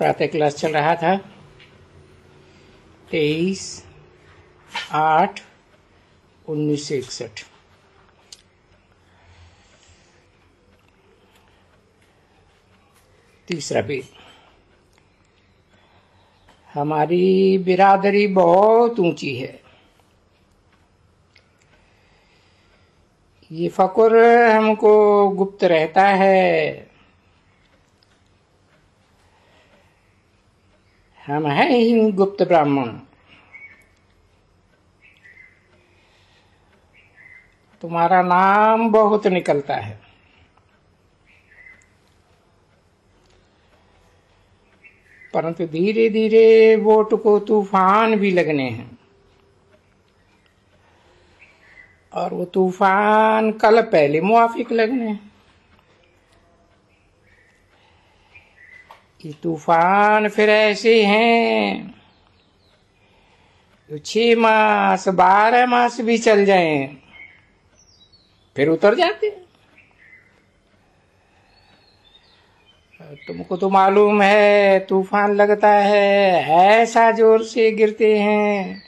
प्रातः क्लास चल रहा था 23/8/1961। तीसरा पेज। हमारी बिरादरी बहुत ऊंची है। ये फकुर हमको गुप्त रहता है। हम हैं ही गुप्त ब्राह्मण। तुम्हारा नाम बहुत निकलता है। परंतु धीरे धीरे वोट को तूफान भी लगने हैं, और वो तूफान कल पहले मुआफिक लगने हैं। ये तूफान फिर ऐसे हैं जो 6 मास 12 मास भी चल जाएं, फिर उतर जाते हैं। तुमको तो मालूम है, तूफान लगता है ऐसा जोर से गिरते हैं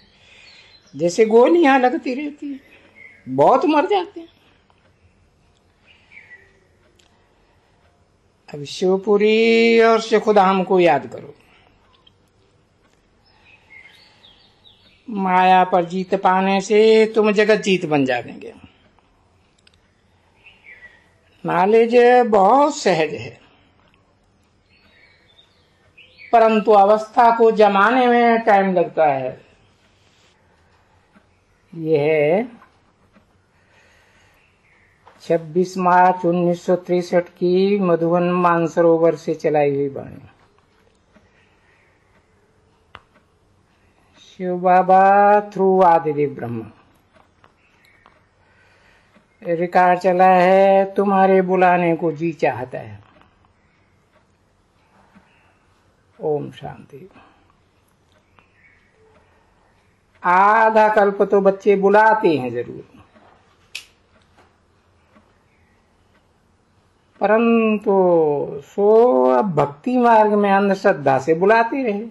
जैसे गोलियां लगती रहती, बहुत मर जाते हैं। अब शिवपुरी और शेखुधाम को याद करो। माया पर जीत पाने से तुम जगत जीत बन जाएंगे। नॉलेज बहुत सहज है, परंतु अवस्था को जमाने में टाइम लगता है। यह है 26 मार्च 1963 की मधुबन मानसरोवर से चलाई हुई वाणी। शिव बाबा थ्रू आदिदेव ब्रह्मा। रिकॉर्ड चला है, तुम्हारे बुलाने को जी चाहता है। ओम शांति। आधा कल्प तो बच्चे बुलाते हैं जरूर, परंतु सो अब भक्ति मार्ग में अंधश्रद्धा से बुलाते रहे।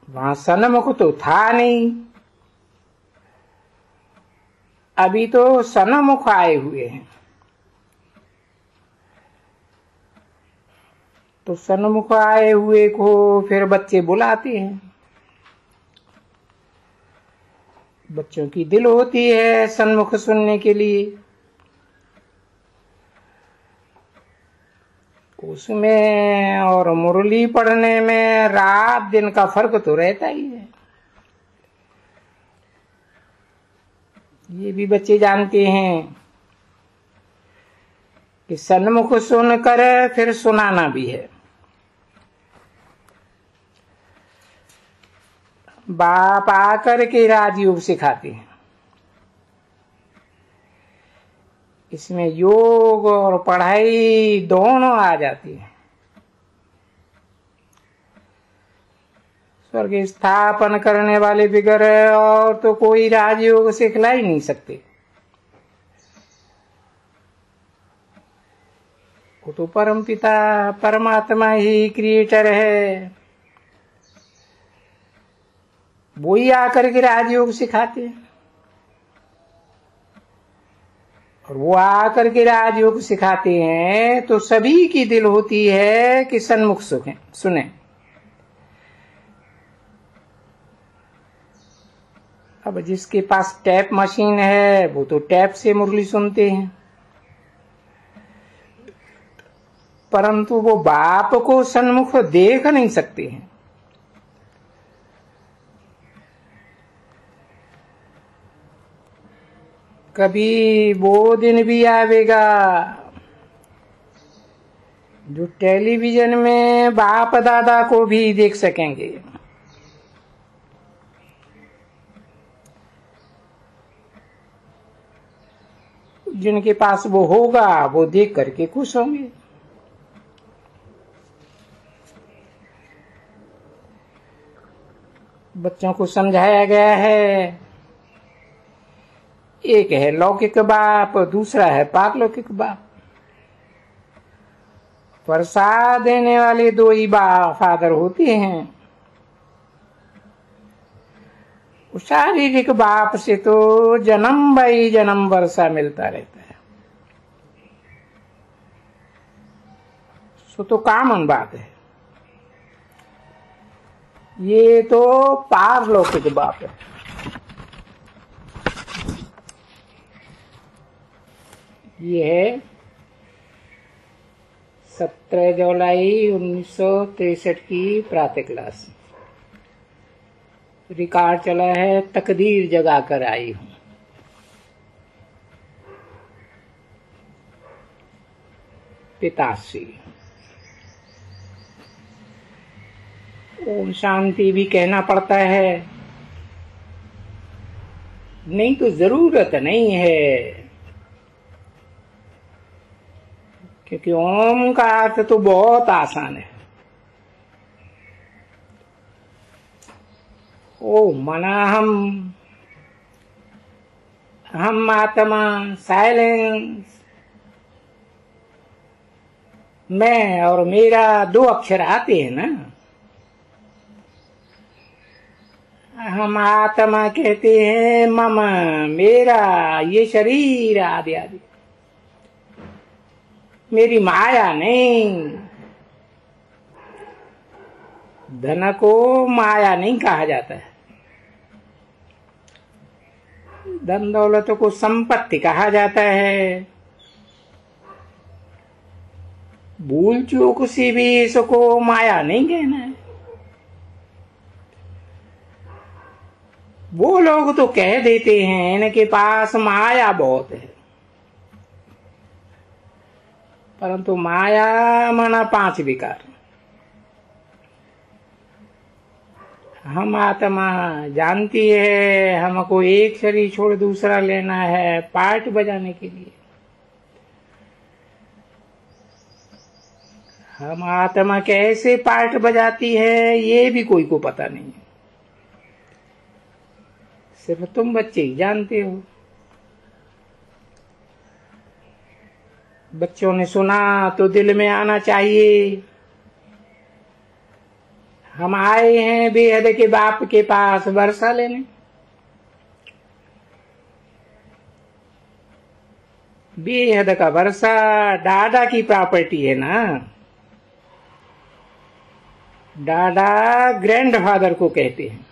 वहां सन्मुख तो था नहीं, अभी तो सन्मुख आए हुए हैं। तो सन्मुख आए हुए को फिर बच्चे बुलाते हैं। बच्चों की दिल होती है सन्मुख सुनने के लिए, उसमें और मुरली पढ़ने में रात दिन का फर्क तो रहता ही है। ये भी बच्चे जानते हैं कि सन्मुख सुनकर फिर सुनाना भी है। बाप आकर के राजयोग सिखाते हैं। इसमें योग और पढ़ाई दोनों आ जाती है। स्वर्ग स्थापन करने वाले बिगर और तो कोई राजयोग सिखला ही नहीं सकते। वो तो परम पिता परमात्मा ही क्रिएटर है, वो ही आकर के राजयोग सिखाते हैं। और वो आकर के राजयोग सिखाते हैं तो सभी की दिल होती है कि सन्मुख सुने। अब जिसके पास टैप मशीन है वो तो टैप से मुरली सुनते हैं, परंतु वो बाप को सन्मुख देख नहीं सकते हैं। कभी वो दिन भी आवेगा जो टेलीविजन में बाप दादा को भी देख सकेंगे। जिनके पास वो होगा वो देख करके खुश होंगे। बच्चों को समझाया गया है, एक है लौकिक बाप, दूसरा है पारलौकिक बाप। प्रसाद देने वाले दो ही फादर होते हैं। शारीरिक बाप से तो जन्म बाई जन्म वर्षा मिलता रहता है, सो तो कॉमन बात है। ये तो पारलौकिक बात है। ये है 17 जुलाई 1963 की प्रातः क्लास। रिकॉर्ड चला है तकदीर जगा कर आई हूं। पिताश्री ओम शांति भी कहना पड़ता है, नहीं तो जरूरत नहीं है, क्योंकि ओम का अर्थ तो बहुत आसान है। ओ मना हम आत्मा साइलेंस, मैं और मेरा दो अक्षर आते हैं ना। हम आत्मा कहते हैं मम मेरा, ये शरीर आदि आदि, मेरी माया नहीं। धन को माया नहीं कहा जाता है, धन दौलत को संपत्ति कहा जाता है। भूल चूक से भी इसको माया नहीं कहना है। वो लोग तो कह देते हैं इनके पास माया बहुत है, परंतु माया माना 5 विकार। हम आत्मा जानती है हमको एक शरीर छोड़ दूसरा लेना है पार्ट बजाने के लिए। हम आत्मा कैसे पार्ट बजाती है ये भी कोई को पता नहीं है, सिर्फ तुम बच्चे ही जानते हो। बच्चों ने सुना तो दिल में आना चाहिए, हम आए हैं बेहद के बाप के पास वर्षा लेने। बेहद का वर्षा डाडा की प्रॉपर्टी है ना। डाडा ग्रैंडफादर को कहते हैं।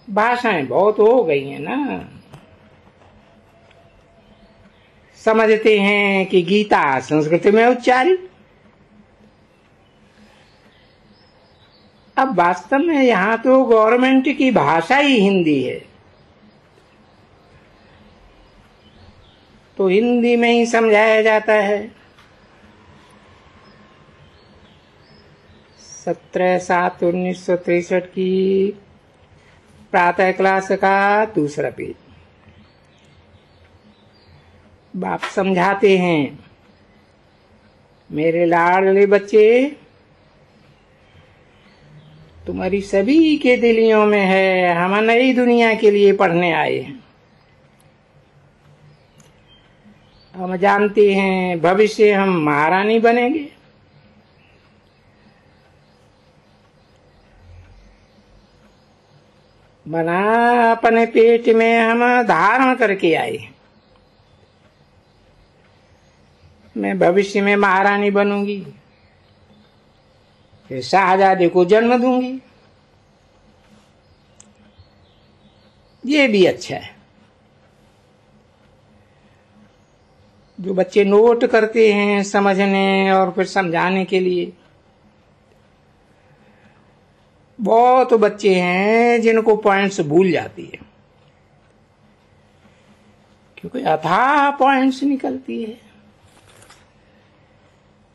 भाषाएं बहुत हो गई हैं ना। समझते हैं कि गीता संस्कृत में उच्चारित, अब वास्तव में यहाँ तो गवर्नमेंट की भाषा ही हिंदी है, तो हिंदी में ही समझाया जाता है। 17/7/1963 की प्रातः क्लास का दूसरा पेज। बाप समझाते हैं, मेरे लाडले बच्चे, तुम्हारी सभी के दिलियों में है हम नई दुनिया के लिए पढ़ने आए हैं। हम जानते हैं भविष्य हम महारानी बनेंगे। बना अपने पेट में हम धारण करके आए, मैं भविष्य में महारानी बनूंगी, फिर शाहजादे को जन्म दूंगी। ये भी अच्छा है। जो बच्चे नोट करते हैं समझने और फिर समझाने के लिए, बहुत बच्चे हैं जिनको पॉइंट्स भूल जाती है, क्योंकि अथाह पॉइंट्स निकलती है।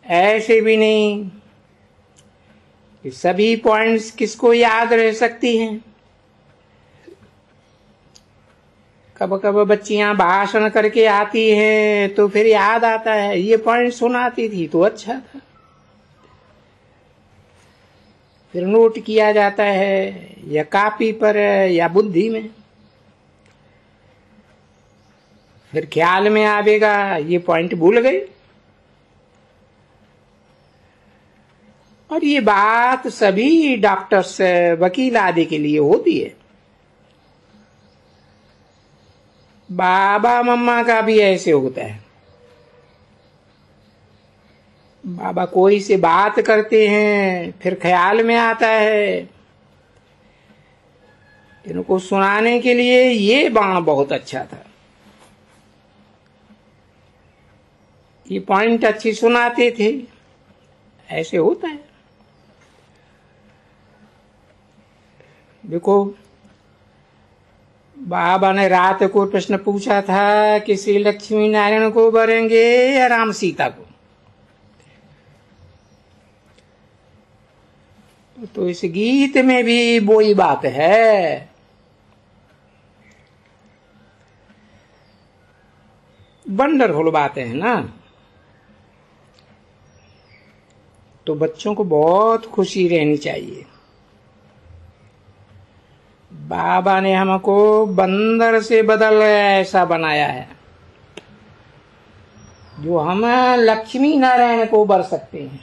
ऐसे भी नहीं कि सभी पॉइंट्स किसको याद रह सकती हैं। कब कब बच्चियां भाषण करके आती हैं तो फिर याद आता है ये पॉइंट सुनाती थी तो अच्छा था, फिर नोट किया जाता है या कॉपी पर या बुद्धि में। फिर ख्याल में आवेगा ये पॉइंट भूल गए। और ये बात सभी डॉक्टर्स वकील आदि के लिए होती है। बाबा मम्मा का भी ऐसे होता है। बाबा कोई से बात करते हैं, फिर ख्याल में आता है इनको सुनाने के लिए ये बाण बहुत अच्छा था, ये पॉइंट अच्छी सुनाते थे। ऐसे होता है। देखो, बाबा ने रात को प्रश्न पूछा था कि श्री लक्ष्मी नारायण को भरेंगे या राम सीता को। तो इस गीत में भी वही बात है। वंडरफुल बातें है ना। तो बच्चों को बहुत खुशी रहनी चाहिए। बाबा ने हमको बंदर से बदल ऐसा बनाया है जो हम लक्ष्मी नारायण को बर सकते हैं।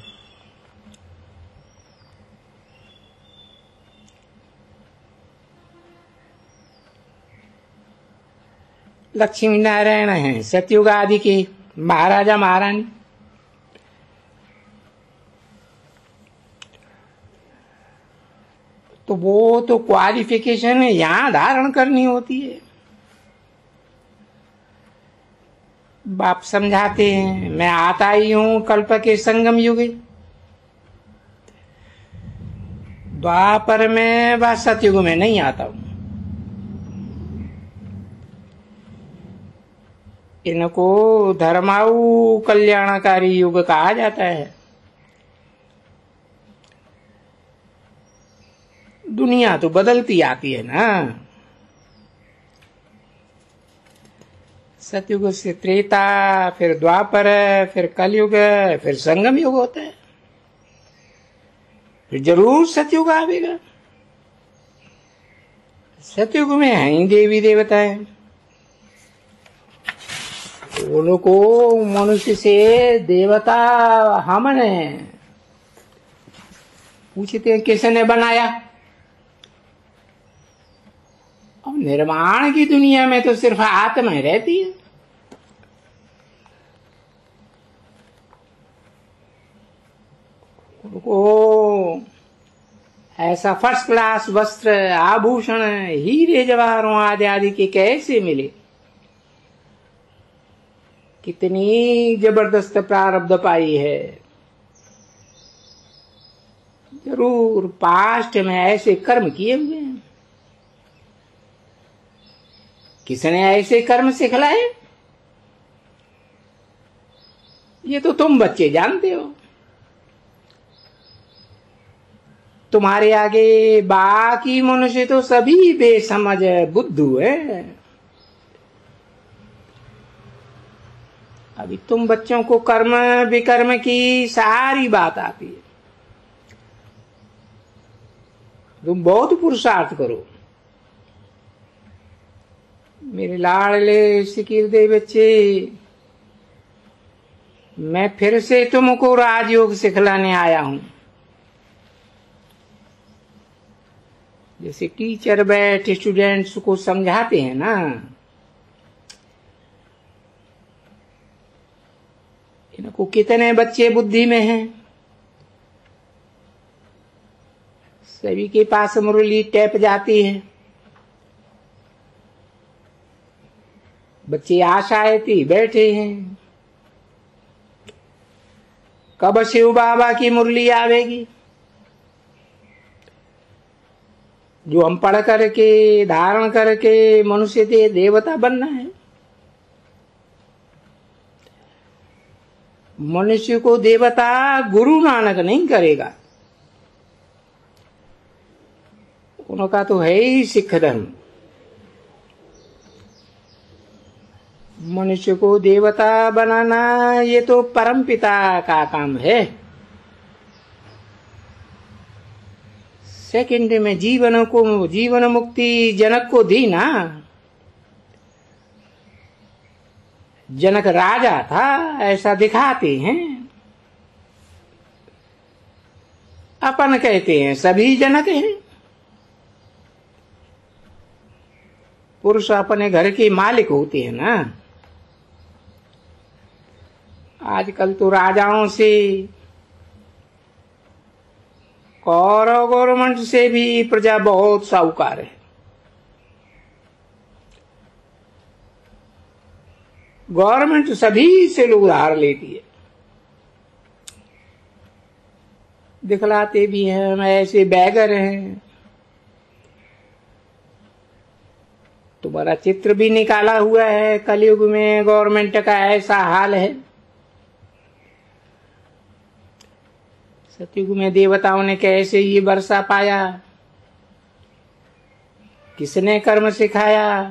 लक्ष्मी नारायण हैं सतयुग आदि के महाराजा महारानी। तो वो तो क्वालिफिकेशन यहां धारण करनी होती है। बाप समझाते हैं, मैं आता ही हूं कल्प के संगम युगे, द्वापर में व सतयुग में नहीं आता हूं। इनको धर्माऊ कल्याणकारी युग कहा जाता है। दुनिया तो बदलती आती है ना। सतयुग से त्रेता, फिर द्वापर, फिर कलयुग, फिर संगम युग होता है। फिर जरूर सतयुग आवेगा। सतयुग में है ही देवी देवताएं। उनको मनुष्य से देवता हमने पूछते हैं किसने बनाया। और निर्माण की दुनिया में तो सिर्फ आत्मा ही रहती है। उनको ऐसा फर्स्ट क्लास वस्त्र, आभूषण, हीरे जवाहरों आदि आदि के कैसे मिले। कितनी जबरदस्त प्रारब्ध पाई है। जरूर पास्ट में ऐसे कर्म किए हुए हैं। किसने ऐसे कर्म सिखलाए ये तो तुम बच्चे जानते हो। तुम्हारे आगे बाकी मनुष्य तो सभी बेसमझ बुद्धू है। अभी तुम बच्चों को कर्म विकर्म की सारी बात आती है। तुम बहुत पुरुषार्थ करो। मेरे लाडले सिकिरदे बच्चे, मैं फिर से तुमको राजयोग सिखलाने आया हूं। जैसे टीचर बैठ स्टूडेंट्स को समझाते हैं ना, इनको कितने बच्चे बुद्धि में हैं। सभी के पास मुरली टैप जाती है। बच्चे आशाएं थी बैठे हैं, कब शिव बाबा की मुरली आवेगी। जो हम पढ़ करके धारण करके मनुष्य से देवता बनना है। मनुष्य को देवता गुरु नानक नहीं करेगा। उनका तो है ही सिख धर्म। मनुष्य को देवता बनाना ये तो परमपिता का काम है। सेकंड में जीवन मुक्ति जनक को दी ना। जनक राजा था ऐसा दिखाते हैं, अपन कहते हैं सभी जनक हैं। पुरुष अपने घर के मालिक होते हैं ना। आजकल तो राजाओं से, कौरव गवर्नमेंट से भी प्रजा बहुत साहूकार है। गवर्नमेंट सभी से लोग उधार लेती है, दिखलाते भी हैं हम ऐसे बैगर हैं। तुम्हारा चित्र भी निकाला हुआ है, कलयुग में गवर्नमेंट का ऐसा हाल है। सतयुग में देवताओं ने कैसे ये वर्षा पाया, किसने कर्म सिखाया,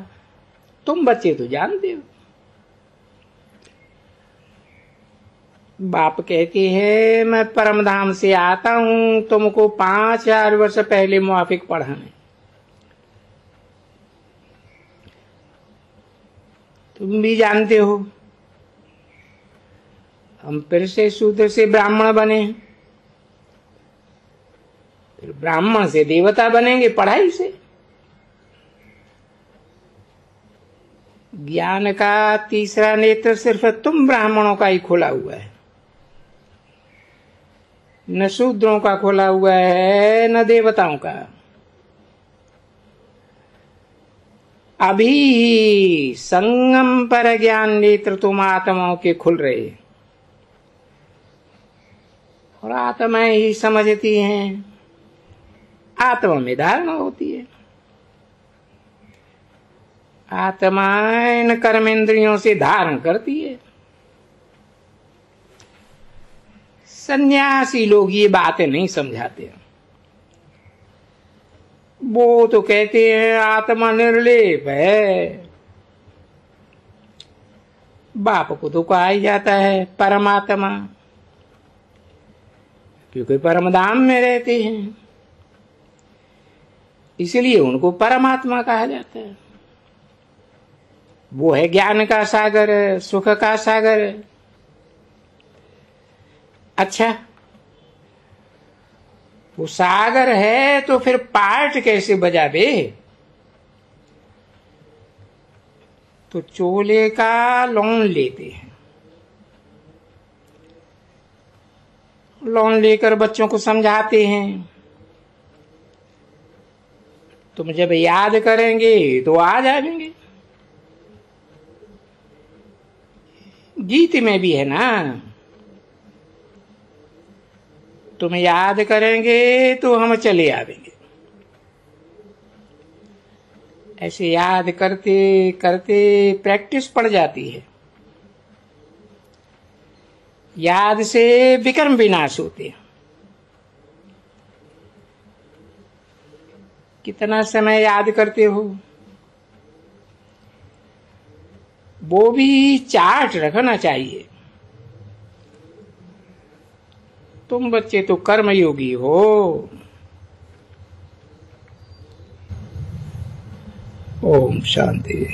तुम बच्चे तो जानते हो। बाप कहते हैं मैं परमधाम से आता हूं तुमको 5000 वर्ष पहले मुआफिक पढ़ाने। तुम भी जानते हो हम फिर से शूद्र से ब्राह्मण बने, फिर ब्राह्मण से देवता बनेंगे पढ़ाई से। ज्ञान का तीसरा नेत्र सिर्फ तुम ब्राह्मणों का ही खुला हुआ है, न शूद्रों का खुला हुआ है न देवताओं का। अभी संगम पर ज्ञान नेत्र तुम आत्माओं के खुल रहे, और आत्माएं ही समझती हैं, आत्मा में धारणा होती है। आत्मा इन कर्मेंद्रियों से धारण करती है। सन्यासी लोग ये बातें नहीं समझाते, वो तो कहते हैं आत्मा निर्लेप है। बाप को तो कहा ही जाता है परमात्मा, क्योंकि परमधाम में रहते हैं, इसलिए उनको परमात्मा कहा जाता है। वो है ज्ञान का सागर, सुख का सागर। अच्छा, वो सागर है तो फिर पार्ट कैसे बजावे? तो चोले का लोन लेते हैं, लोन लेकर बच्चों को समझाते हैं। तुम जब याद करेंगे तो आ जाएंगे। गीत में भी है ना, तुम याद करेंगे तो हम चले आवेंगे। ऐसे याद करते करते प्रैक्टिस पड़ जाती है। याद से विक्रम विनाश होते हैं। कितना समय याद करते हो, वो भी चार्ट रखना चाहिए। तुम बच्चे तो कर्मयोगी हो। ओम शांति।